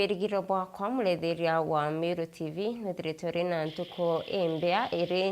Niwerigiro bwakwa mulethiria wa Meru TV nuthiritwe na ntuko embea iri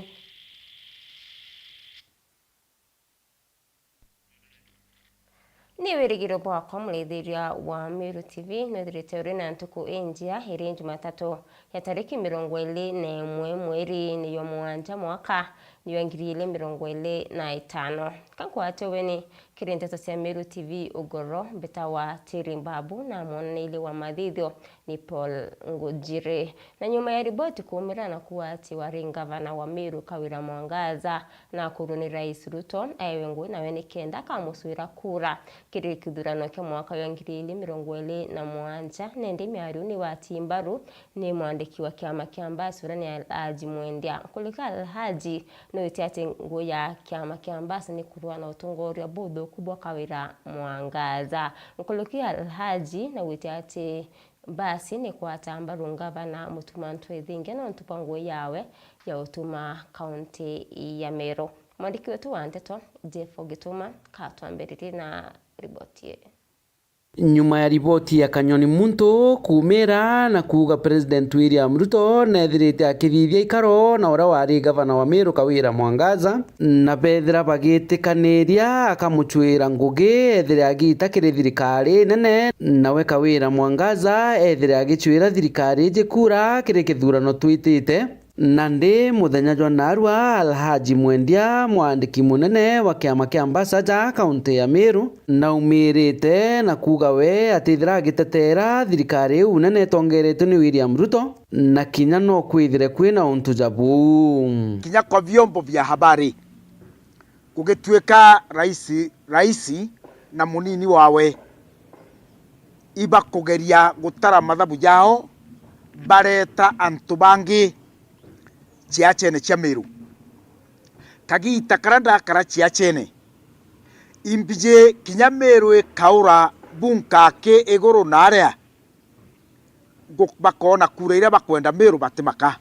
Niwerigiro bwakwa mulethiria wa Meru TV nuthiritwe na ntuko enjia iri Jumatatu ya tariki 21 mweri ni yo mwanja mwaka ni 2025 kankwate weni kirinteto cia Meru TV ugoro beta wa Tirimbabu na mwanili wa mathithio ni Paul Ngujire na nyuma ya riboti kuumira na kuwa ati wari gavana wa Meru Kawira Mwangaza na kuruni Rais Ruto ayewengu na weni kenda kamuswira kura kiri kithurano kia mwaka wa 2027 nende miaru ni wa timbaru ni mwandiki wa kiama kia Ambassador ni Alhaji Mwendia kulika Alhaji no itiate ngo ya kiama kia Ambassador ni kurua na utongoria budho kubwa Kawira Mwangaza kulika Alhaji na itiate basi ni kwa tambaru ngavana mutuma ntwethinge na ntupango yawe ya utuma kaunti ya Meru. Mwandiki wetu wa Nteto Jeff Gituma katwambiriri na riboti ye. Nyuma ya riboti ya Kanyoni Muntu kumira na kuga President William Ruto nethirite akithithia ikaro na ura wari gavana wa Meru Kawira Mwangaza na bethira bagitikaniria akamuchwira ngugi ethire agita kiri thirikari nene nawe Kawira Mwangaza ethire agichwira thirikari jikura kiri kithurano twitite na ndi muthenya jwa narua Alhaji Mwendia mwandiki munene wa kiama kia Ambassador kaunti ya Meru na umirite na kuga we atithira agitetera thirikari unene tongerete ni William Ruto na kinya no kwithire kwina untu jabu kinya kwa vyombo vya habari kugituika raisi na munini wawe iba kugeria gutara mathabu yao bareta antu bangi chiachene cha Meru kagita karanda kara chiachene imbije kinya Meru kaura bunka ke egoro narea bakona kureira bakwenda Meru batemaka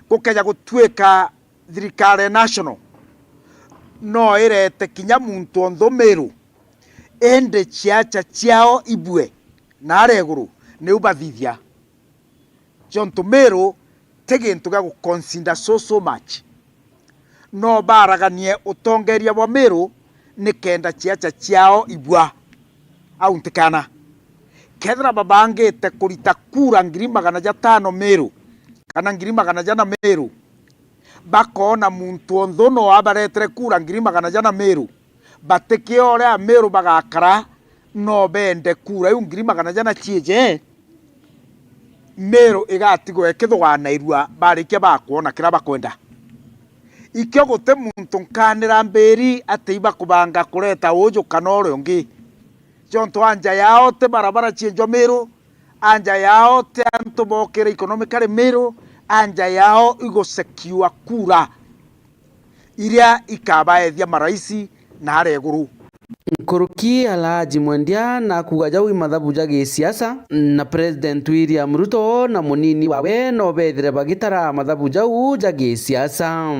gukenya gutweka thirikari national no irete kinya muntu ontho Meru ende chiacha chiao ibwe nare egoro ne ubathithia jonto Meru tegintu ga guconsider so much no baraganie utongeria wa Meru ni kenda chiacha chiao ibwa au ntikana kethra babangite kurita kura 500 Meru kana 500 Meru bakona muntu ontho no abaretere kura 500 Meru batekio ria Meru bagakara no bende kura yu 500 chieje Meru igatigo ekithwana irua barikia bakwona kira bakwenda ikyo gote muntu nkanira mberi ateiba kubanga kureta uju kanoro ngi jonto anja yao te barabara chienjo Meru anja yao te antu bokere economically Meru anja yao igo secure kura iria ikabaethia maraisi na areguru Nkuruki Alhaji Mwendia na kugaja mathabu ja siasa na President William Ruto na munini wawe no bethire bagitara mathabu jau ja siasa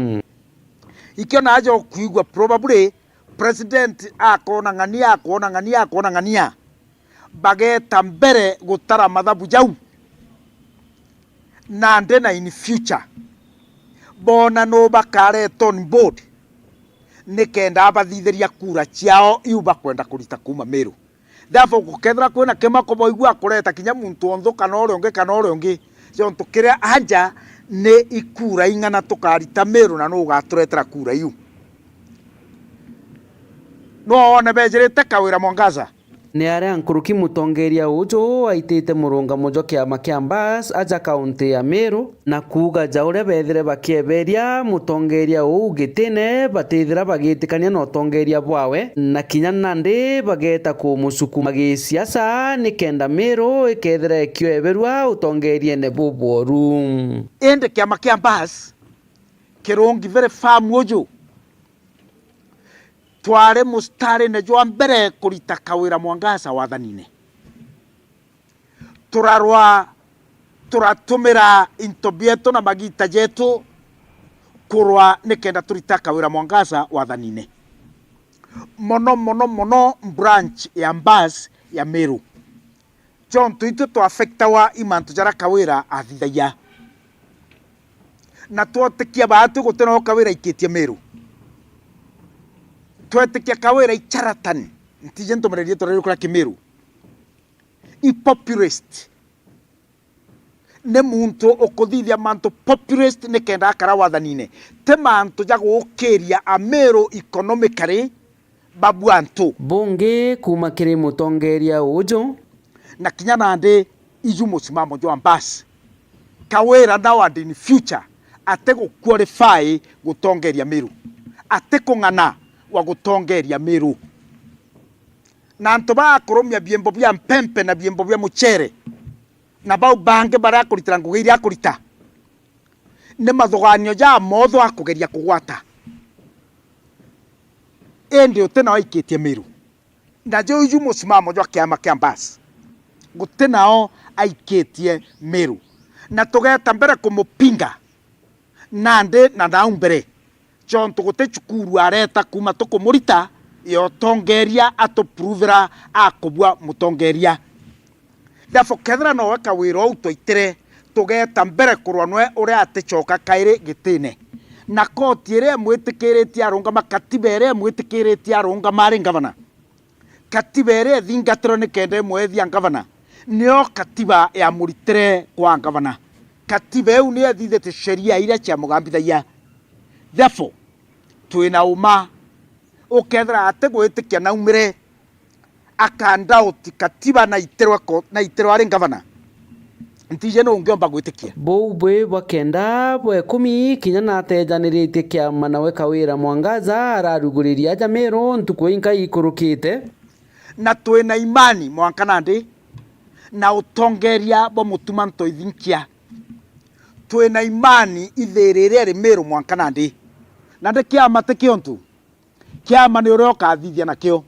ikyo najo kuigwa probably president akona ngania bageta mbere gutara mathabu jau na ndena in future bona no bakare on board nikenda abathithiria kura ciao iuba kwenda kurita kuma Meru therefore gukethra kwina kemako boigua kureta kinya muntu ontho kana uri ungi jonto kiria anja ni ikura ingana tukarita Meru na no gaturetera kura iu no one bejirite Kawira Mwangaza ni aria nkuruki mutongeria uju aitite murungamo jo kiama kia Ambassador aja kaunti ya Meru na kuga ja uria bethire bakieberia mutongeria ugitine batithira bagitikania no tongeria bwawe na kinya nandi bageta kumusukuma siasa ni kenda Meru ikethira ikioeberwa utongeria ne bubworu ende kiama kia Ambassador kirongi very farm uju tware mustari ne jwa mbere kurita Kawira Mwangaza wathanine turatumira intobieto na magita jetu kurwa nikenda turita Kawira Mwangaza wathanine mono branch ya Ambassador ya Meru John tuite to affectawa imantu jara kawira athithaya na twetikia batu guteno kawira iketie Meru twetikia kawira icharatan ntije ntomererie torero kura Kimeru populist ne muntu okuthithia mantu populist ne kenda akara wathanine te mantu jago ukiria Ameru economically babu antu bunge kuma kiri mutongeria ujo na kinya nande iju musimamo jo ambas kawira now and in future ate go qualify gutongeria Meru ate kung'ana wa gutongeria Meru na antu bakurumia biembo bia mpempe na biembo bia muchere na bau bange bara kuritira ngugiria kurita ne mathoganio ja motho akugeria kugwata ende utena oiketie Meru na jo iju musimamo jo kiama kiambas gutenao aiketie Meru na tugeta mbere kumupinga nande na naumbere John tugute chukuru areta kuma tukumurita yo tongeria atoprovera akobwa mutongeria dafo kedra no weka wiro uto itere tugeta mbere kurwanwe uri atechoka kaire gitine na kotiere mwitikireti arunga makatibere mwitikireti arunga mari ngavana katibere thingatiro ni kende mwethi ngavana nio katiba ya muritere kwa ngavana katiba eu ni athithete sheria ira cia mugambithagia therefore twina uma ukethra ate gwitikia naumire akanda uti katiba na iterwa ari ngavana ntije no ungiomba gwitikia bou bwe bakenda bwe 10 kinya natejaniritie kiama nawe Kawira Mwangaza araruguriria aja Meru ntuku inka ikurukite na twina imani mwankanandi na utongeria bo mutuma ntoithinkia twina imani itherere ri Meru mwankanandi nande kiama te kiontu kiama ni uroka athithia nakio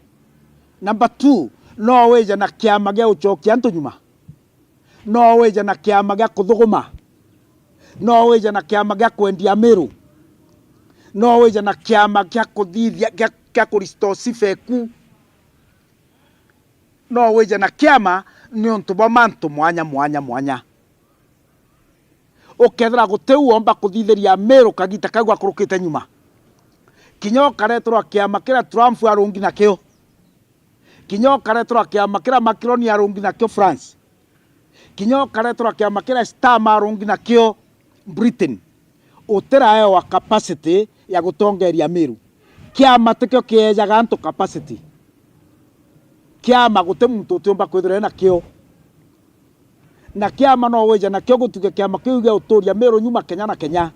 number 2 no weja na kiama gia uchokia antu nyuma no weja na kiama gia kuthuguma no weja na kiama gia kwendia Meru no weja na kiama gia kuthithia gia kuristore sifeku no weja na kiama ni untu bo mantu mwanya ukethra guteu omba kuthithiria Meru kagita kagwa kurukite nyuma kinyo karetro kiama kira Trump arungi nakio kinyo karetro kiama kira Macron arungi nakio France kinyo karetro kiama kira Starmer arungi nakio Britain utera yo wa capacity ya gutongeria Meru kiama tekio kiejaga antu capacity kiama gute muntu utumba kwithira nakio na kiama no weja nakio gutuke kiama kiu gia uturia Meru nyuma Kenya na Kenya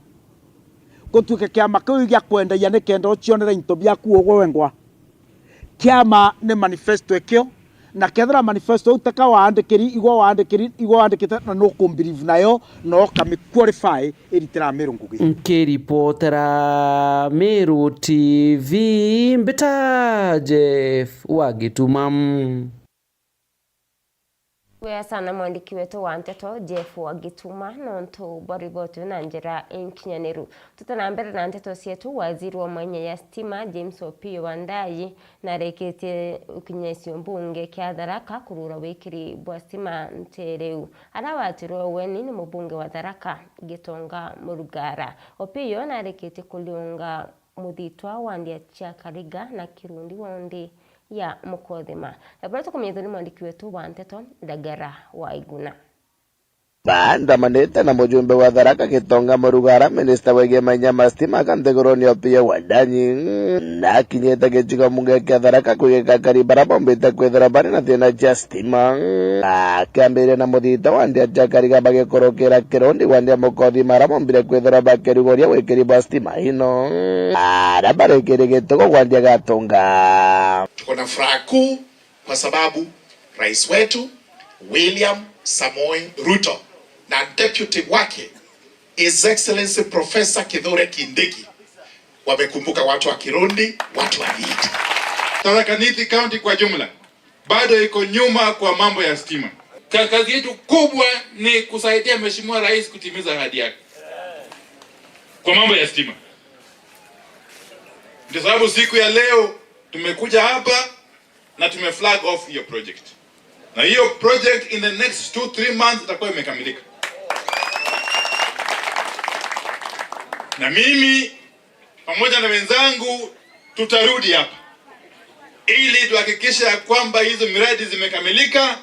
gutuke kiama kiu gia kwendagia ne kenda ucionera into biaku ogwengwa kiama ne manifesto ekio na kethra manifesto utaka waandikiri igwa waandikite na no kumbelieve nayo no kami qualify eritira Meru ngugi nkiripotera Meru TV mbita Jeff Wagitumam. Wea sana mwandiki wetu wa Nteto Jeff Wagituma nontu boribotu na njira inkinyaneru tutanambere na Nteto sietu waziri wa mwanya ya stima James Opiyo Wandayi na rekete ukinyesi mbunge kia Tharaka kurura wikiri bwa stima ntereu arawatiro weni ni mbunge wa Tharaka Gitonga Murugara Opiyo na rekete kuliunga muthitwa wandia cha Kariga na Kirundi wondi ya Mukothema. Labda tukumyethoni mwandiki wetu wa Nteto Ndagara wa Iguna. Baandamanite na mujumbe wa Tharaka Gitonga Murugara minista wege manyama stima Kantegoroni Opiyo Wandayi na kinyeta gichigo munge kia Tharaka kugeka karibara bombite kwithira bari na thina cia stima akiambire na muthita wandia cia Kariga bagikorokera Kirundi wandia Mukothima arabombire kwithira bakerigoria wikiri bwa stima ino arabarekere gitugo wandia Gatunga. Tuko na furaha kuu kwa sababu rais wetu William Samoei Ruto na deputy wake His Excellency Professor Kithure Kindiki wamekumbuka watu wa Kirundi, watu wa Riiti. Tharaka Nithi County kwa jumla bado iko nyuma kwa mambo ya stima. Kazi yetu kubwa ni kusaidia Mheshimiwa Rais kutimiza ahadi yake kwa mambo ya stima. Ndio sababu siku ya leo tumekuja hapa na tumeflag off hiyo project. na hiyo project in the next 2-3 months itakuwa imekamilika. Na mimi pamoja na wenzangu tutarudi hapa ili tuhakikishe kwamba hizo miradi zimekamilika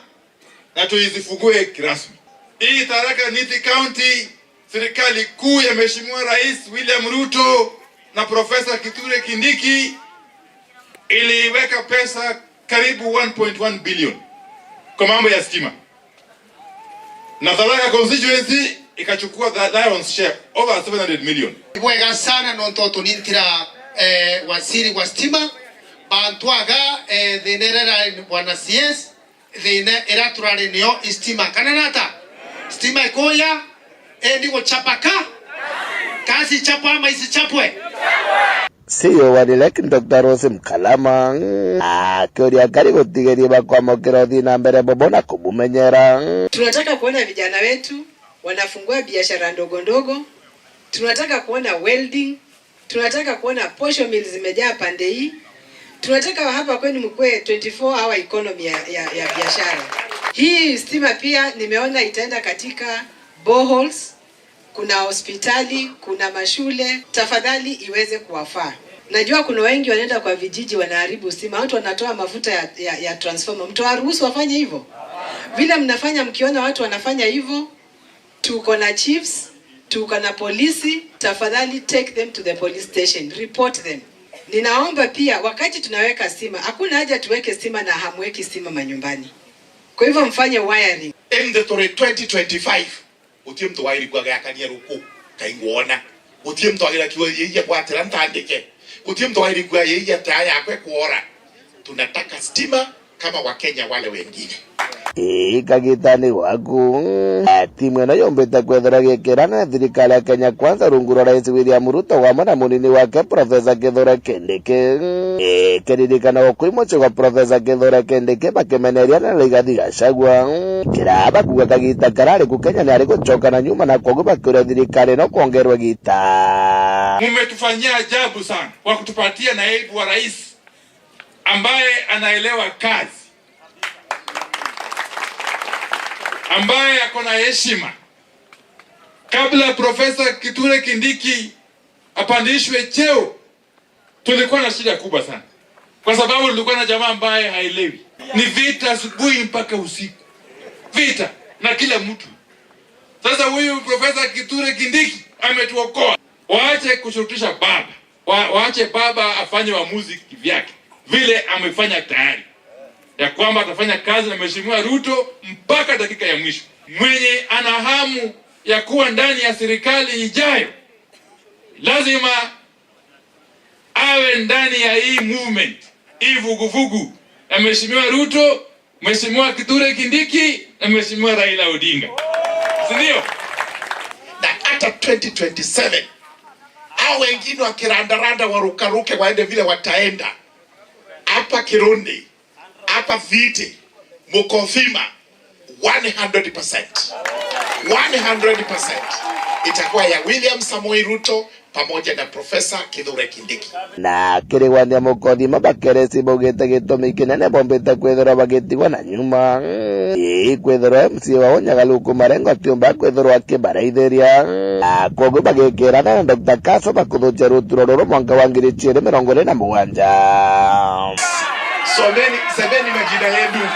na tuizifungue kirasmi. Hii Tharaka Nithi County, serikali kuu ya Mheshimiwa Rais William Ruto na Profesa Kithure Kindiki iliweka pesa karibu 1.1 billion kwa mambo ya stima. Na Tharaka constituency ikachukua the lion's share over 700 million. Bwega sana nonto nintira wasiri wa stima bantwaga denerera bwana CS dene eraturare neo stima kananata stima ikoya ndigo chapaka kasi chapa ama isichapwe. CEO wa NELEC Dr. Rose Mkalama akioria kari gutigeria bakwamokera thi na mbere bobona kumumenyera. Tunataka kuona vijana wetu wanafungua biashara ndogo ndogo. Tunataka kuona welding, tunataka kuona posho mills zimejaa pande hii. Tunataka hapa kwenu mkwe 24-hour economy ya biashara. Hii stima pia nimeona itaenda katika boreholes, kuna hospitali, kuna mashule. Tafadhali iweze kuwafaa. Najua kuna wengi wanaenda kwa vijiji wanaharibu stima, watu wanatoa mafuta ya transformer. Mtawaruhusu wafanye hivyo? Vile mnafanya mkiona watu wanafanya hivyo, tuko na chiefs, tuko na polisi, tafadhali take them to the police station, report them. Ninaomba pia wakati tunaweka stima, hakuna haja tuweke stima na hamweki stima manyumbani. Kwa hivyo mfanye wiring. In the 2025 utie mtu wairi kwa yakania ruku kaingona utie mtu wagira kiwa yeye kwa Atlantandike utie mtu wairi kwa yeye taya akwe kuora. Tunataka stima kama Wakenya wale wengine. Kagitani waku timu eno yombete kwethera gikirana thirikari ya Kenya Kwanza rungu rwa Rais William Ruto wa na munini wake Profesa Kithure Kindiki kiririkana kwimocho kwa Profesa Kithure Kindiki bakimeneria na Rigathi Gachagua kiraba kuga kagita karari ku Kenya ni ari gucoka na nyuma na koguo bakiura thirikari no kuongerwa gita. Mmetufanyia ajabu sana kwa kutupatia naibu wa rais ambaye anaelewa kazi, ambaye akona heshima. Kabla Profesa Kithure Kindiki apandishwe cheo, tulikuwa na shida kubwa sana, kwa sababu tulikuwa na jamaa ambaye haelewi. Ni vita asubuhi mpaka usiku, vita na kila mtu. Sasa huyu Profesa Kithure Kindiki ametuokoa. Waache kushurutisha baba, waache baba afanye uamuzi kivyake, vile amefanya tayari ya kwamba atafanya kazi na Mheshimiwa Ruto mpaka dakika ya mwisho. Mwenye ana hamu ya kuwa ndani ya serikali ijayo lazima awe ndani ya hii movement, hii vuguvugu ya Mheshimiwa Ruto, Mheshimiwa Kithure Kindiki na Mheshimiwa Raila Odinga. Sindio? Na hata 2027 hao wengine wakirandaranda warukaruke waende vile wataenda. Hapa Kirundi, hapa Viti, Mukofima 100% itakuwa ya William Samoei Ruto pamoja na Profesa Kithure Kindiki. Na kiriwania Mukothima bakeresi bogete gitumi kinene bombete kwethera bagitigwa na nyuma kwethera MC wa Nyagaluku Marengo tiumba kwethera akibaraithiria koguo bagikirana na Dr. Kaso bakuthukia ruturo ruru mwaka wa 2027. Semeni majina yenu.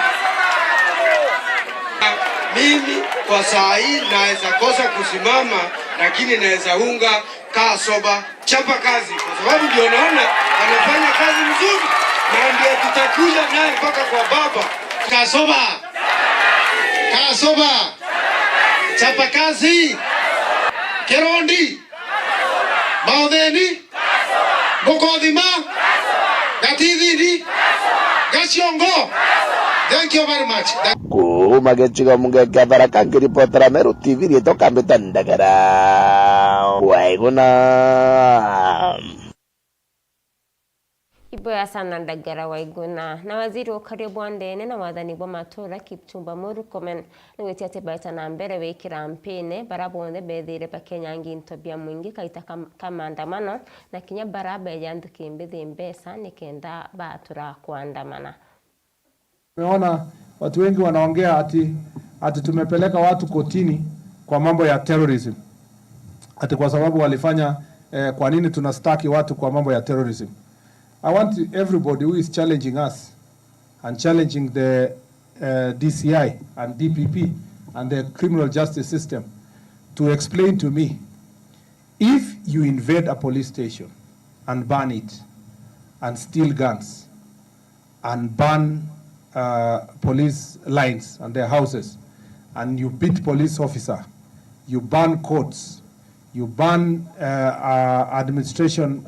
Mimi kwa saa hii naweza kosa kusimama, lakini naweza unga Kasoba chapa kazi, kwa sababu ndio naona anafanya kazi mzuri na ndio tutakuja naye mpaka kwa baba. Kasoba chapa kazi. Kirundi Maudheni Mukothima Gatithini Gachiongo. Thank you very much. Kuma gecigo mungeke Tharaka ngiripotera Meru TV ritoka mbitandagara waiguna Iboya sana Ndagara Waiguna na waziri wa karibu ndene na wathani bwa matura Kipchumba Murkomen niwetie ati baita na mbere wikira mpine barabonde bethire Kenya nginto bia mwingi kaita kamandamano na kinya baraba yanduki mbithi mbesa nikenda batura kuandamana. Tumeona watu wengi wanaongea ati tumepeleka watu kotini kwa mambo ya terrorism. Ati kwa sababu walifanya kwa nini tunastaki watu kwa mambo ya terrorism? I want everybody who is challenging us and challenging the DCI and DPP and the criminal justice system to explain to me, if you invade a police station and burn it and steal guns and burn police lines and their houses, and you beat police officer, you burn courts, you burn administration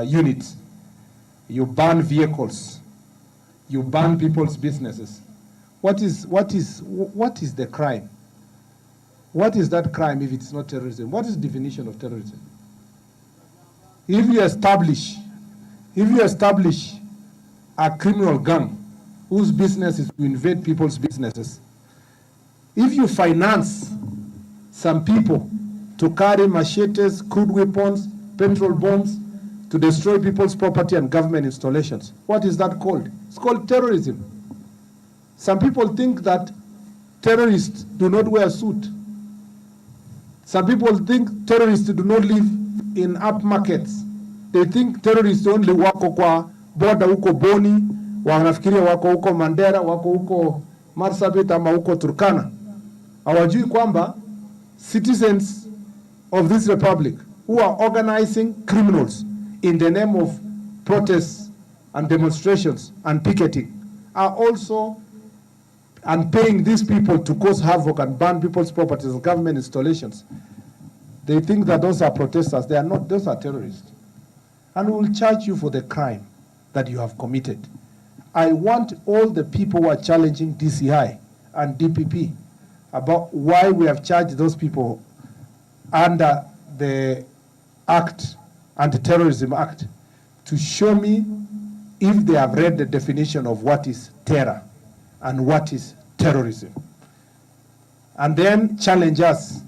units, you burn vehicles, you burn people's businesses. What is the crime? What is that crime if it's not terrorism? What is the definition of terrorism? If you establish a criminal gang whose business is to invade people's businesses, if you finance some people to carry machetes, crude weapons, petrol bombs, to destroy people's property and government installations, what is that called? It's called terrorism. Some people think that terrorists do not wear suit. Some people think terrorists do not live in up markets. They think terrorists only wako kwa border huko Boni, wanafikiria wako huko Mandera, wako huko Marsabit ama huko Turkana. Hawajui kwamba citizens of this republic who are organizing criminals in the name of protests and demonstrations and picketing are also paying these people to cause havoc and burn people's properties and government installations. They think that those are protesters. They are not. Those are terrorists. And we will charge you for the crime that you have committed. I want all the people who are challenging DCI and DPP about why we have charged those people under the Act, Anti-Terrorism Act, to show me if they have read the definition of what is terror and what is terrorism. And then challenge us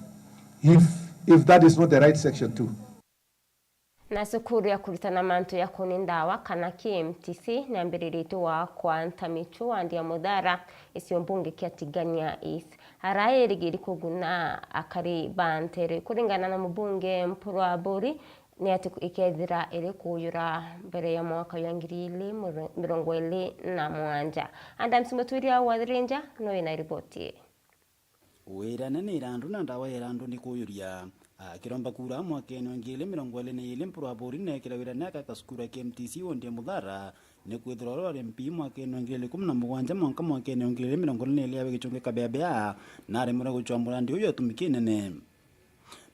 if that is not the right section too. Na sukuru ya kurutana mantu ya kunindawa kana KMTC na mbiriritu wa kwa ntamichu andia mudhara isio mbunge kiatigania East. Haraye rigiri kuguna akari bantere kuringana na mbunge Mpuru Aburi ni ati ikethira iri kuyura mbere ya mwaka wa 2027. Anda msimaturia wa Ranger no ina ripoti. Wira nene irandu na ndawa irandu ni kuyuria kiromba kura mwakeni wangile 2022 Mpuru Aburi nekira wira naka kasukura KMTC wonde mudhara ne kwithirwa MP mwakeni wangile 17 mwaka mwakeni wangile 2022 yawe gichunge kabebea na remura guchwamura ndi uyo tumikinene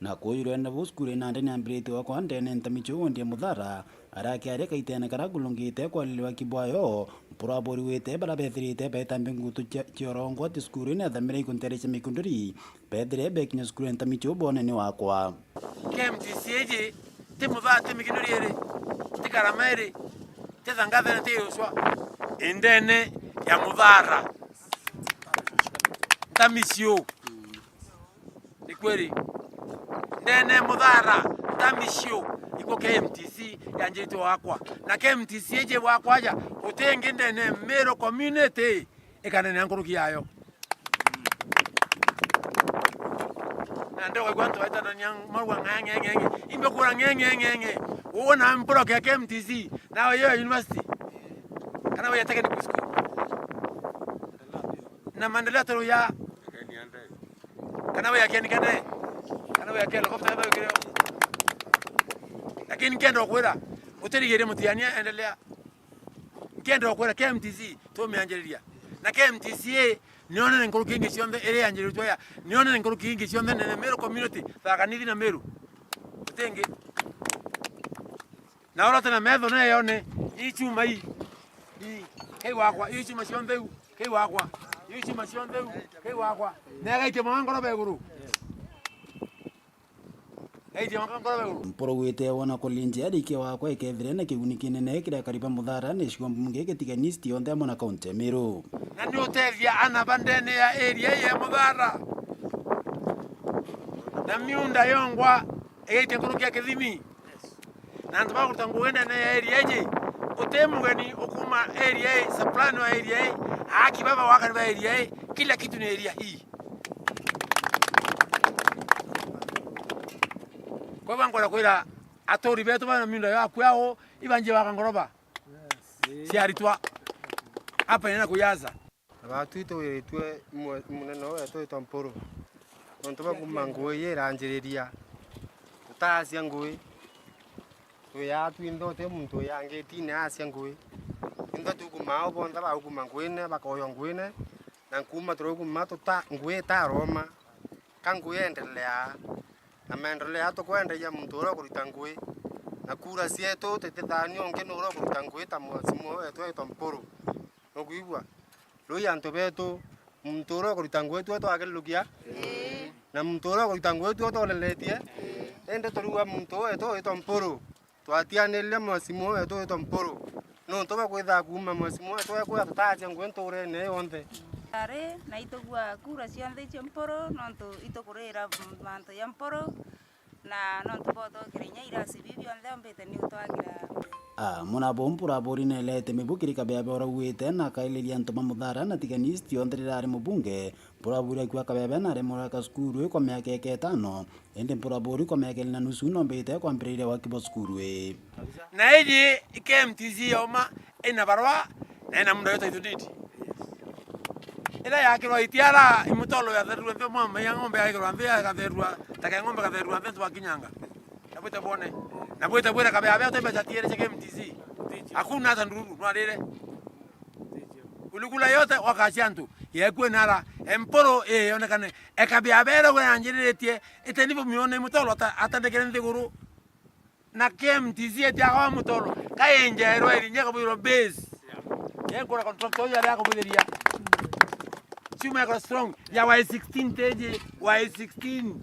na kuyurwa na buskure na ndene ambirete wako ndene ntamicho wonde mudhara arake areka itene karagulungite kwa liliwa kibwayo Mpuru Aburi wete barabethirite betambe ngutu chiorongo tiskuru ne thamire ikuntereche mikunduri bedre bekinya skuru ntamicho bonene wakwa KMTC timuvate mikinduri ere tikaramere tezangathe teyoswa indene ya mudhara tamisio ni kweli ndene mudhara tamisio iko KMTC yanjito wakwa na KMTC eje wakwa aja utenge ndene Meru community ikanene ankuruki yayo na ndio kwa nto aita nyang marwa ngenge imbe kura ngenge uona mpro kwa KMTC na wewe university kana wewe technical school na maendeleo tero ya kana wewe kiani kana wewe kelo kwa sababu kile lakini kendo kwera uterigere mutiania endelea kendo kwera KMTC to meanjeria na KMTC nione ngoro kingi cionde ere anjeritwa ya nione ngoro kingi cionde ne Meru community thakanithi na Meru utenge na ora tena metho na yone ichuma hii kei wakwa ichuma cionde kei wakwa ichuma cionde kei wakwa nega ite mangoro beguru Mpuru wete wona kulinje arike wakwa ikethire na kiguni kinene kira kariba mudhara ni shiko mbunge getiganisti yonde mona kaunti Meru na ni utethia ana bandene ya area ya mudhara na miunda yongwa eite kurukia kithimi na ntaba kutanguenda na area je utemugeni ukuma area supply wa area haki baba waka ni area kila kitu ni area hii. Kwa bango la kwenda atori betu bana mindo yako yao ibanje wakangoroba. Si aritwa hapa nena kuyaza. Abantu itwe munene wetu itomporo. Ntoba kumangwe yeranjiriria. Tutasia ngwe. Tuya twindo te muntu yange tina asia ngwe. Inda tukumao bonda ba kumangwene bakoyo ngwene. Na kuma tro kumato ta ngwe ta Roma. Kangwe endelea. Amendelea to kwenda ya muntu ro kulitangwe. Na kura sieto tetethani onke no ro kulitangwe ta mwasimu wetu itomporo. Nokuigwa. Loya ntobeto muntu ro kulitangwe tu to akelukia. Na muntu ro kulitangwe tu to leletie. Ende toruwa muntu wetu itomporo. Twatianele mwasimu wetu itomporo. No toba kwetha kuma mwasimu wetu kwa tutaje ngwentore ne onde. Are na itogwa kura cionthe mporo nonto itokurira manto ya mporo na nonto boto kirinya irasi bibio onthe mbete ni utwagira muna bompura borine lete mibukiri kabebe ora wete na kaililia ntoma muthara na tiganisti ondirira mubunge pura buri kwa kabebe na remora ka skuru kwa miaka 5 ende pura buri kwa miaka 4 no mbete kwa mpirire wa kibo skuru na iji KMTC oma ina barwa na ina mundo yote itudidi ila yakiro itiara imutolo ya therua mbe mama ya ngombe ya ikiro mbe ya therua taka ngombe ka therua mbe twa kinyanga nabwete bone nabwete bwera kabebe to pesa tiere cheke MTC hakuna hata nduru nwadire ulikula yote wakachantu yekwe nara emporo onekane ekabebe ro anjiretie etenivo mione imutolo atandekere ndiguru na KMTC etiaga mutolo kayenjero irinya kabiro base yekora contractor ya yako bileria chuma kwa strong ya Y16 teje Y16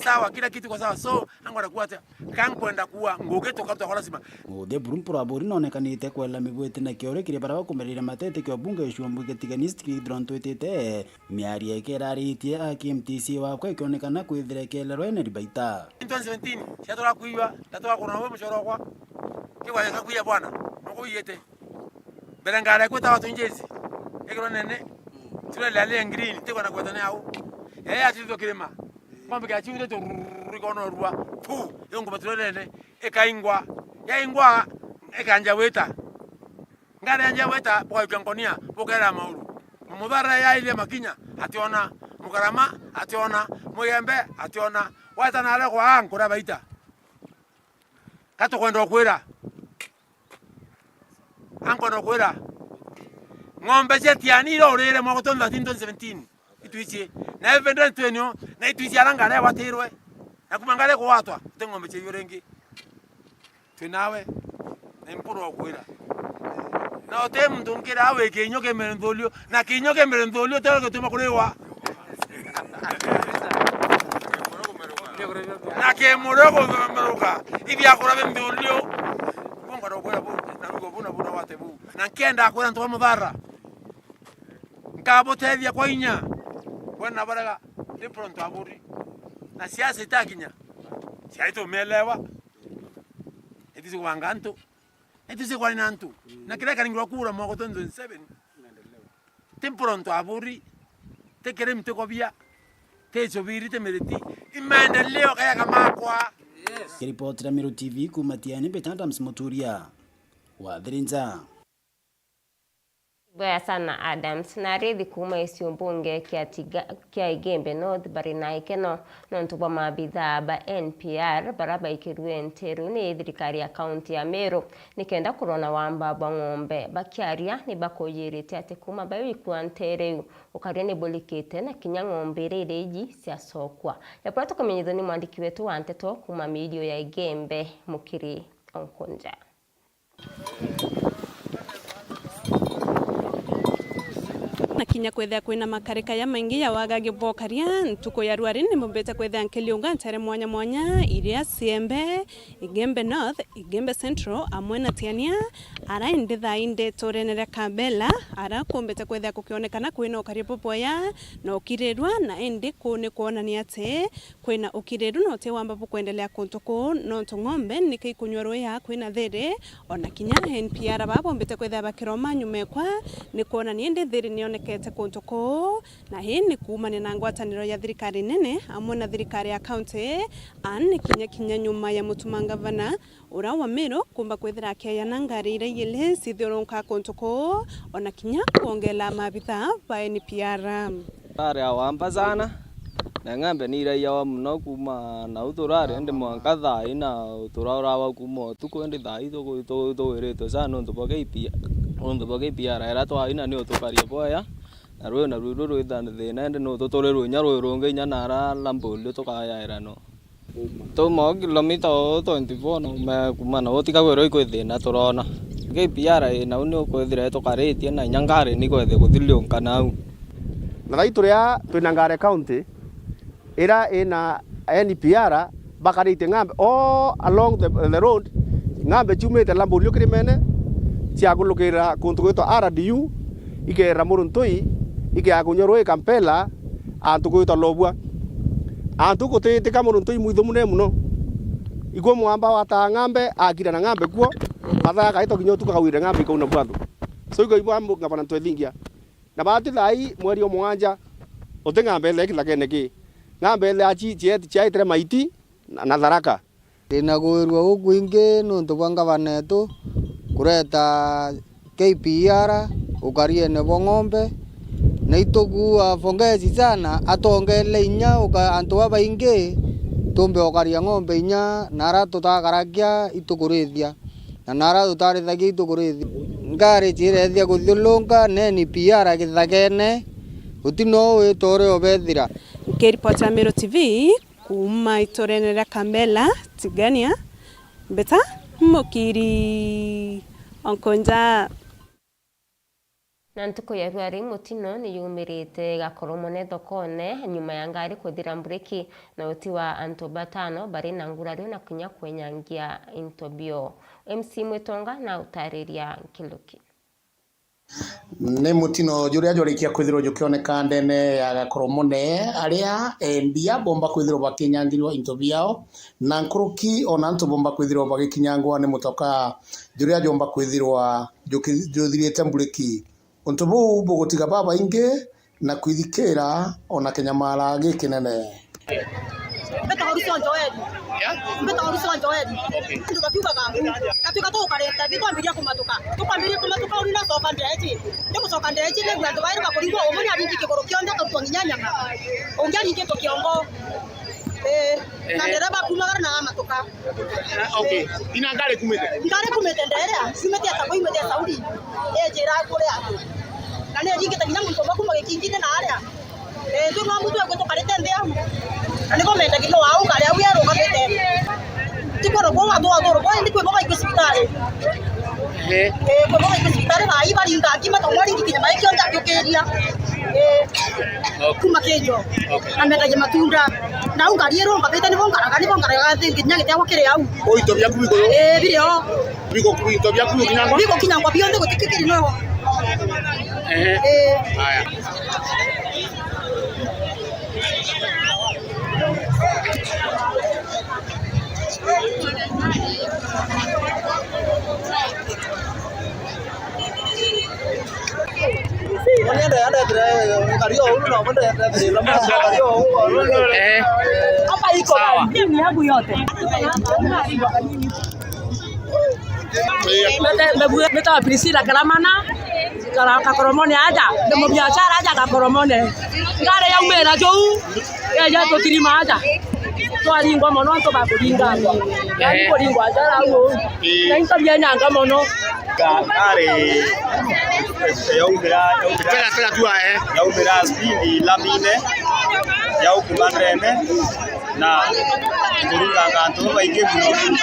sawa kila kitu kwa sawa so angora kuata kankwenda kuwa ngogeto kapta kwa lazima de brumpura bori nonekanite kwela mibwete na kiore kire bara bakumerira matete kyo bunge shombuge tiganisti dronto etete miari ekeraritie KMTC wa kwa ikionekana kwithirekelero ene ribaita 2017 shatora kuiwa tatoa kuna wewe mshoro kwa kiwa kakuya bwana nokuyete berangara kweta watu njezi ekiro nene tule lale green tiko na kweta nao atizo kirema kwamba kiachile to rikono ruwa pu yongo batule nene ekaingwa yaingwa ekanja weta ngare anja weta kwa kankonia bokera maulu mudhara ya ile makinya ationa mukarama ationa muyembe ationa wata nale kwa ankura baita kato kwenda kwera anko no kwera ngombe zetiani ro rere mo gotonda 2017 ituichi na evenda twenyo na ituichi arangare watirwe na kumangare ko watwa ngombe che yorengi tunawe na mpuro kwera na ote mtu nkira awe kinyoke merendolio na kinyoke merendolio tero gutuma kurewa na ke morogo meruka ibi akora bendolio bonga ro kwera buna wate bu na nkenda kwera ntwa mudhara nkabotethia kwa inya wana baraga de pronto aburi na siasa itakinya siaito melewa etisi wanganto etisi kwa nantu na kile kaningwa kura mwako 2007 tempronto aburi tekere mteko bia techo biri temereti imaendeleo kaya kama kwa kiripoti la Meru TV kumatiani betanda msimoturia wa Dhirinza. Baya sana Adams na rithi kuma isio mbunge kia Igembe North barinaikeno nontuba mabithaa ba NPR baraba ikirwe nteru ni thirikari ya kaunti ya Meru nikenda kurona wamba ng'ombe bakiaria ni bakoyirite ate kuma bayo ikuwa ntereu ukaria ni bolikite na kinya ng'ombe rereji cia sokwa yapora tukomenyitho ni mwandiki wetu wa nteto kuma medio ya Igembe Mukiri Onkonja. na kinya kwethea kwina makarika ya maingi ya wagage bokaria ntuko ya ruari ni mumbete kwethea nkeliunga ntere mwanya mwanya iria Siembe, Igembe North, Igembe Central amwe na Tiania ara inditha inde torenere Kambela ara kumbete kwethea kukionekana kwina ukari popoya na ukirirwa na indi kune kuonania ate kwina ukiriru no te wamba kuendelea kuntuko no ng'ombe nikikunywa roya kwina there ona kinya NPR babo mbete kwethea bakiroma nyumekwa ni kuonania indi there nionekete kuntuko na hii ni kuumane na ngwataniro ya thirikari nene amwe na thirikari ya county ani kinya nyuma ya mutumangavana ura wa Meru kumba kwethera kya na ngari ire yele sithironka kuntuko ona kinya kuongela mabitha ba NPR pare awamba sana na ng'ombe ni ire yawa muno kuma na uturare ndi mwangatha ina uturara wa kuma tukwende thai to ireto sana ndo boge pia era to ina ni utukaria boya na ruru thina ndi no tutorerwo nyaro ronge nyanara lambolio tukaya era no to mo kilomita 24 no me kuma na otika gwero ikwithina turona ge pia na uni kwithira tukaritie na nyangare ni kwethe kuthilionka nau na thai turia twina Ngare county era ina NPR bakarite ng'ombe all along the road ng'ombe chumete lambolio kirimene cia kulukira kuntu gwitwa RDU ikera Muruntui ikiakunyorwe Kampela antu gwitwa Lobwa antu kutitika Muruntui mwithu mune muno igwo mwamba wata ng'ombe akira na ng'ombe kuo mathaa kaito kinyotu kawire ng'ombe ko na bwandu so igo ibwa ngabana twethingia na bati thai mweri o mwanja ote ng'ombe le kithakene ki ng'ombe le achi chiaitere maiti na Tharaka ina gwirwa gukwingi nuntu bwa ngabana etu kureta KPR ukarie ne ng'ombe na itoku afongezi sana atongele inya antu abaingi tumbe okaria ng'ombe inya nara tutakarakia itukurithia na nara tutarithagia itukurithia Ngare chirethia kuthulunga neni PR githagene utino witore obethira Kiripota Meru TV kuma itorenera Kambela Tigania beta mukiri onkonja na ntuko ya ruari mutino ni yumirite gakoromone thokone nyuma ya ngari kuthira mbreki na uti wa antu batano bari na ngurario na kinya kwenyangia intobio MC Mwetonga na utariria Kiluki ne mutino juria jorikia kwithiro jukioneka ndene ya gakoromone aria endia bomba kwithiro bakinyangirwa intobiao na nkuruki ona ntu bomba kwithiro bagikinyangwa ne mutoka juria jomba kwithirwa juthiriete mbreki untubu bugutiga baba inge na kwithikira ona kenyamara gikinene Mbeta horizon joedi. Mbeta horizon joedi. Ndio bakiuga gangu. Katika toka leta bikwambiria kumatuka. Tukwambiria kumatuka uri na soka ndeji. Ndiko soka ndeji ne gwa ndwaira bakuringwa omoni abingi kigoro kionde to nyanyanga. Ongyari nge to kiongo. Na dereba kumagara na matuka. Okay. Ina ngare kumete. Ngare kumete ndere. Simete atako imete Saudi. Jira kule atu. Na ne jingi takinya muntu bakumage kingine na aria. Ndio mwamutu akoto karete ndea. Ani komenda kilo wao kale au yaro kamete. Tikoro kwa watu kwa ndi kwa baba hospitali. Kwa baba hospitali ba iba linga kima to mwali kinya mai kyo nda kyokeria. Kuma kejo. Ameka je matunda. Na ungariero ngapeta ni bongara ga thinya gite wakire au. O itobia kubiko yo. Birio. Biko itobia kubiko kinangwa. Biko kinangwa bionde ko tikikiri no. Haya. Hapa iko timu yangu yote. Meta Priscilla Kalamana Kakoromone aja ndio biashara aja Kakoromone ngare ya umera jou ya to kirima aja to alingwa mono to ba kulinga ngari kulingwa aja au na into bia nyanga mono ngare ya umera ya umera spindi lamine ya ukumandene na kulinga kanto baige muno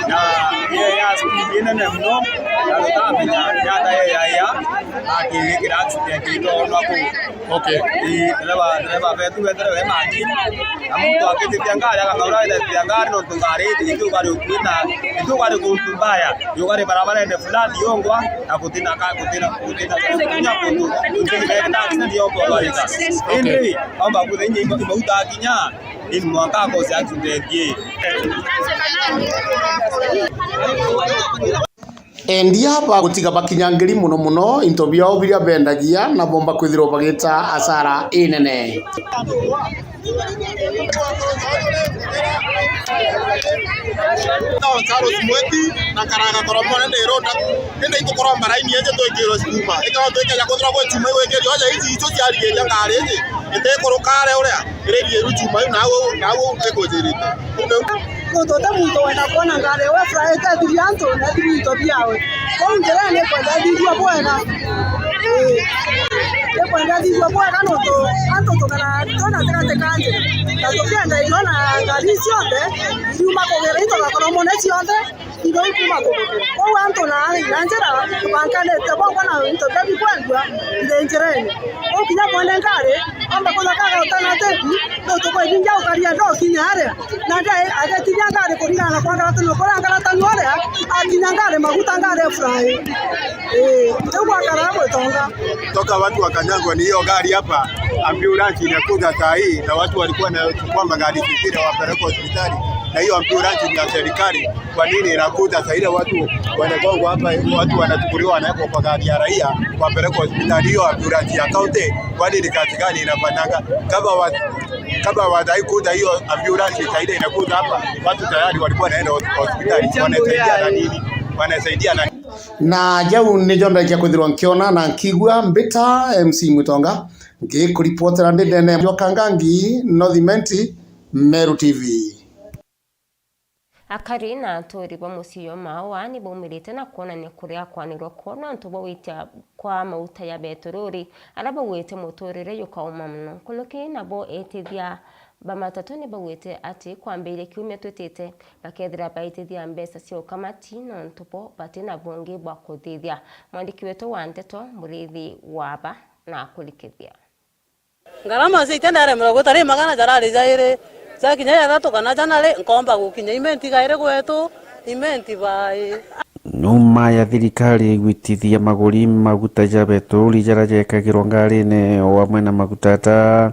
na ye ya spindi nene muno tutamenya nyata ya akirikira accident itono ku. Okay. Dereva vetu vetere maji. Amuntu akititia ngari akakaura ile ngari no tungari itu kari ukuina itu kari kumbaya. Yo kari barabara ende fulani yongwa na kutina kunya kundu. Ndio accident yoko kari. Indri amba kudenye imauta kinya in mwaka ko za accident ye. Endia ba gutiga bakinyangiri muno into byao biria bendagia na bomba kwithiro bagita asara inene. Gonzalo Smweti na Karanga Koromone de Ronda ende iko koromba raini yeje to ikiro skuma ikawa to ikaya kodra kwa chuma weke yoja hizi hizo cyari geja ngare yeje ende korokare uria irerie ruchuma nawo eko jirita Kutota muntu wena kona ngare we fraeta dirianto na dirito biawe ko ngere ne kwa dadi jua bwana kwa dadi jua bwana noto anto tokana tona tena kanje na tokienda iona ngari sionde yuma kogere ito la Koromone sionde ido kuma ko anto na njera bankane te bwana into baby kwandwa ide njerene o kinya bwana ngare amba kola kaga utana teku no to kwa binja ukaria ndo kinyare na dai agati ngare kuringana kwa ngara tuno kwa ngara tanore akinya ngare maguta ngare fry kwa karabo tonga toka watu wakanyangwa ni hiyo gari hapa ambulance inakuja saa hii na watu walikuwa wanachukua magari zingine wapeleke hospitali na hiyo ambulance ni ya serikali. Kwa nini inakuja saa ile watu wanagongwa hapa, watu wanachukuliwa wanawekwa kwa gari ya raia wapeleke hospitali? Hiyo ambulance ya kaunti kwa nini kazi gani inafanyanga? Kama wadai kuja hiyo ambulance saa ile inakuja hapa, watu tayari walikuwa wanaenda hospitali. Wanasaidia na nini? Wanasaidia na jau ni jonda kia kwithirwa nkiona na nkigua mbita MC Mutonga ngikuripotera ndene Jokangangi Northimenti Meru TV. Akari na atori ba musio mawa ni bomirite na kuona ni kuria kwanirwo kona ntubo wita kwa mauta ya betorori araba wete motorire yukauma mno koloki nabo etithia bamatatu ni bawete ati kwambire kiumia twetete bakethira baitithia mbesa cio kamati no ntubo batina bonge bwa kuthithia mwandiki wetu wa Nteto Murithi waba na kulikithia ngarama zitendere mrogo tari magana jarari jaire zakinya ya tatu kana janale nkomba gukinya imenti gaire gwetu imenti bai Numa ya thirikari gwitithia maguri maguta ya betorori jarajekagirwo ngari-ini o amwe na maguta ta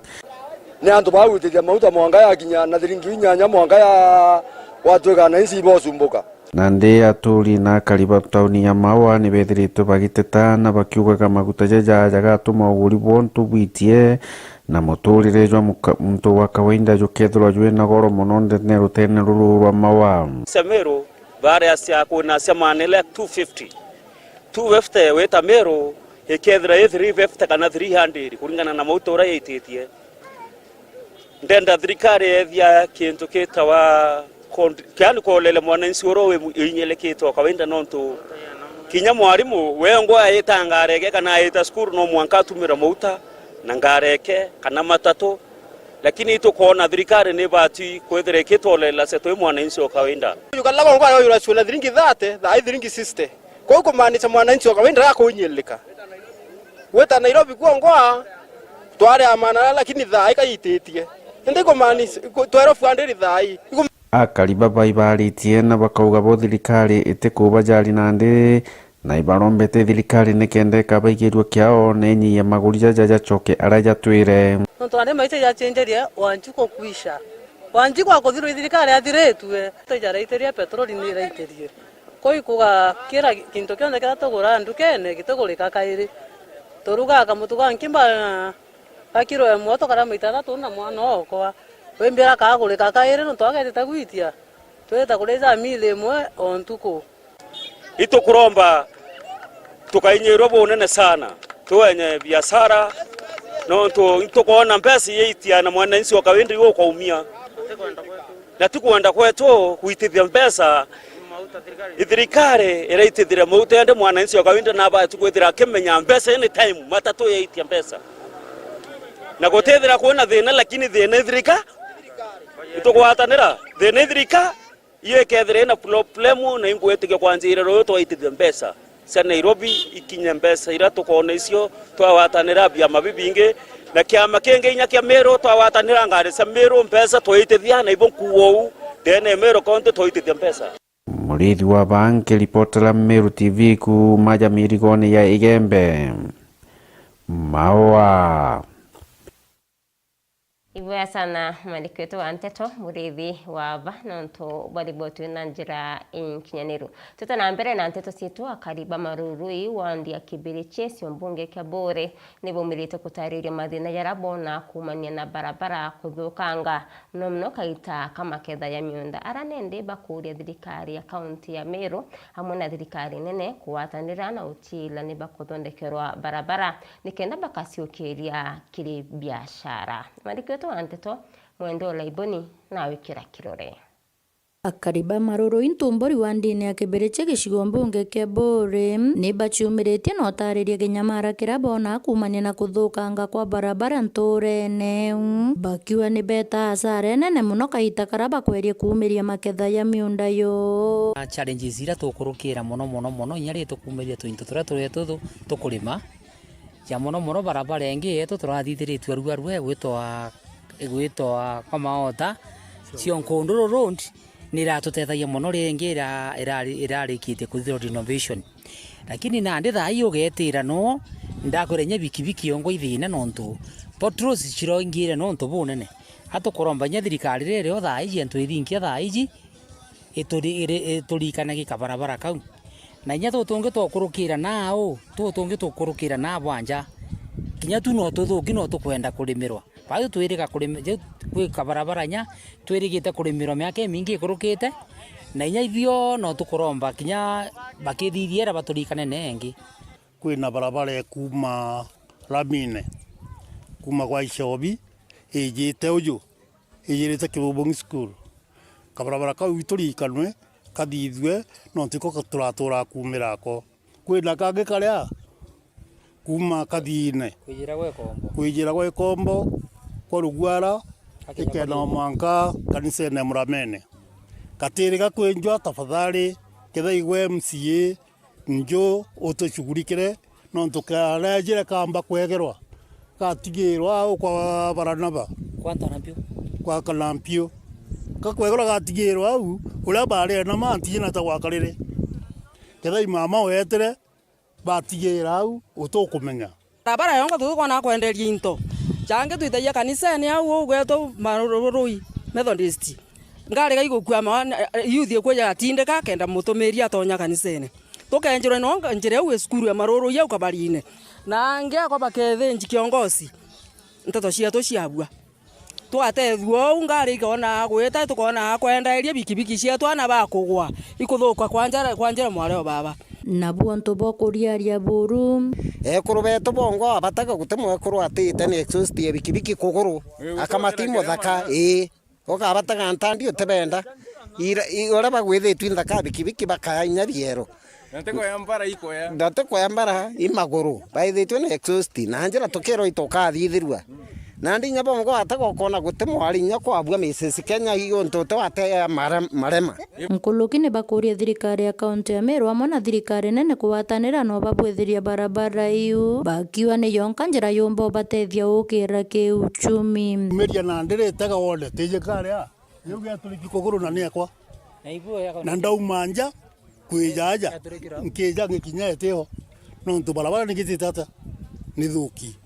ni antu bagwitithia maguta mwanga ya kinya na thiringi 8 mwanga ya watwega na isi bosumbuka na ndi aturi na kariba tauni ya Mawa ni bethiritwe bagiteta na bakiugaga maguta jagatuma uguri bontu bwitie na muturire jwa muntu wa kawaida jukethirwa jwe na goro muno ndene rutene ruru rwa Mawa Semero bare cia kuna semanele 250 weta mero ekethira 350 kana 300 kuringana na mautora yititie ndenda thirikari ethia kintu kitawa kiani kolele mwananchi orowe inyeleketwa kawaida nonto kinya mwarimu wengo ayitangareke kana ayita skuru no mwanka tumira mauta na ngareke kana matatu lakini ito kuona thirikari ni bati kwethire kitolela seto mwananchi wa kawaida yukalla bongo ayo yurachula thiringi 30 tha thiringi 60 kwa hiyo kumaanisha mwananchi wa kawaida yako unyeleka weta Nairobi kuongoa tware amana lakini tha ikayititie ndiko maanisha twero fuandiri thai akariba baibaritie na bakauga bo thirikari itikuba jari nande na ibarombete thirikari nikende kabaigirwo kiao nenyi ya maguri jaja choke araja twire ntwande maite ya chenjeria wanjuko kuisha wanjuko akothirwo thirikari athiretwe tujaraiteria petroli ni raiterie koi kuga kira kintu kionde kiratugura ndukene gitugurika kairi turuga kamutuga nkimba akiro ya moto kara maitara tuna mwana okwa wembera kagurika kairi no twagete gwitia tweta kureza mile mwe ontuko ito kuromba tukainyerwa bonene sana tuwenye biashara no ito kuona mpesa yitia na mwananchi wa kawaida yuko kaumia na tukwenda kwetu kuitithia mpesa thirikari iraitithira mauta ende mwananchi wa kawaida na ba tukwethira kimenya mpesa any time matatu yitia mpesa na gutethira kuona thina lakini thina thirika ito kwatanira thina thirika iyo kethire na problemu na ingwetike kwanjira ro twaitithia mpesa cia Nairobi ikinye mbeca ira tukona icio twawatanira bia mabibingi na kiama kingi inya kia Meru twawatanira ngari cia Meru mbeca twaitithia na ibo kuou dene Meru county twaitithia mbeca. Murithi wa banki ripotera Meru TV ku majamiri gone ya Igembe Mawa. Ivoya sana mwandiki wetu wa Nteto Murithi wava nonto baribotu na njira inkinyaniro. Tuta na mbere na Nteto sietu akariba marurui wandia kibiri chesi mbunge Kabore nibo mirito kutariria mathina yarabona kumania na barabara kuthukanga nomno kaita kama ketha ya miunda aranende bakuria thirikari ya kaunti ya Meru hamwe na thirikari nene kuwatanira na utila ni bakuthondekerwa barabara nikenda bakasiukiria kiri biashara. Mwandiki wetu wa Nteto Mwendo Laiboni na wikira kirore. Akariba maruru intumbori wa ndini ya kibereche gicigo mbunge kia Bore ni baciumiritie na utariria ginyamara kirabona kumania na kuthukanga kwa barabara nturene bakiwa ni beta hasara nene muno kahita karaba kweria kuumiria maketha ya miunda yo challenges ira tukurukira muno inyari tukumiria twintu turia turetu tukurima ya muno barabara engi yetu turathithiritwe ruarwe gwitwa kwa maota Cionkondoro Road niratutethagia muno ringi irarikite kuthiro renovation lakini nandi thai ugetira no ndakurenya bikibiki yongo ithina nontu potros ciroingire nontu bunene atukoromba nya thirikari rero thai yentu ithinkia thai iturikana gikabarabara kau na nya tutungi tukurukira nao tukurukira na bwanja kinya tu no tuthuki no tukwenda kurimirwa bayo twirika kurimira kwi kabarabara nya twirigite kurimirwa miaka mingi ikurukite na inya ithio no tukuromba kinya bakithithiera baturikane nengi kwina barabara kuma Ramine kuma kwa Ishobi ijite uju ijirite Kibubungi school kabarabara kau iturikanwe kathithwe no tiko turatura kumirako kwina kangi karia kuma kathine kwijira gwe kombo kwa Rugwara ikena mwanka kanisa na Muramene katiri gakwenjwa tafadhali ketha igwe MCA njo utushughulikire no tukarejera kamba kwegerwa gatigirwa kwa Baranaba kwa Kalampio kakwegerwa gatigirwa au uria bare na manti na tagwakarire ketha imama wetere batigira au utukumenya barabara yongo tukona kwenderia into change tuitaia kanisa ni au gweto marurui Methodist ngari ga igukua youth kweja atindeka kenda mutumiria atonya kanisene tukenjira no njire u skuru ya marurui au kabarine na nge kwa bakethe kiongozi nteto ciatu ciabua twatethwo ngari ikona gwita tukona kwenderia bikibiki ciatu ana bakugwa ikuthuka kwanjara mwareo baba nabuo ntubo kuriaria buru ekuru betu bongo abataga gutemwe ekuru atite ni exhaust ya bikibiki kuguru akamatimo thaka oka abataga ntandi utebenda ora bagwithitu nthaka bikibiki bakainya biero ndateko yambara imaguru baithitwe ni exhaust na njira tukero itokathithirwa nandi nya bongo atago kona gutemwa arinya kwa abua misisi Kenya hiyo ntoto ate marema nkuluki ni bakuria thirikari ya kaunti ya Meru amwe na thirikari nene kuwatanira no babwithiria barabara iyo bakiwa ni yonka njira yombo batethia ukira kiuchumi meria na ndire tega wole teje karia yugia tuliki kuguru na nekwa na ndaumanja kwijaja nkija ngikinya eteo no ntu barabara ni gititata ni thuki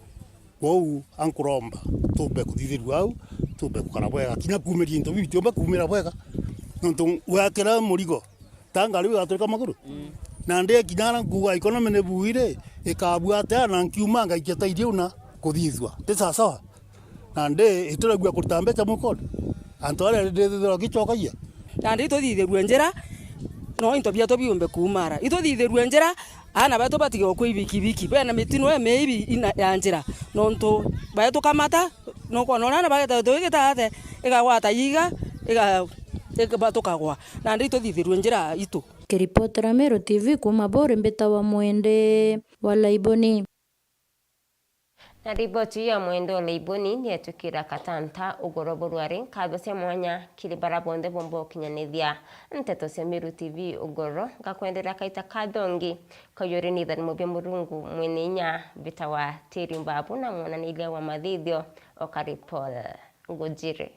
wau ankuromba tumbe kuthithirwa au tumbe kukara bwega kinya kumeria into bibi omba kumira bwega nontu wakera murigo tangari gaturika maguru na ndie kinyara nguga economy ne buire ikabua ta na nkiuma ngaikia irio na kuthithwa te sasa na ndie ituragua kutambecha mukod antore ndithira gichokaia na ndie tuthithirwe njira no into bia to biumbe kumara ituthithirwe njira ana bato batiga kwa ibikibiki bena mitino emeibi ina ya njira nonto bato kamata no kona na bageta tugita ate igawata yiga iga bato kagwa na ndito thithirwe njira itu kiripotera Meru TV kuma Bore mbeta wa Mwende wa Laiboni Na riboti ya mwendo leiboni ni etukira katanta ugorobo rwari kadho cia mwanya kiri barabonde bombo kinyanithia nteto cia Miru TV ugoro gakwendera kaita kadongi koyori ni thani mobia murungu mweninya bitawa Tiri Mbabu na mwonanilia wa mathithio Okari Paul Ngojire.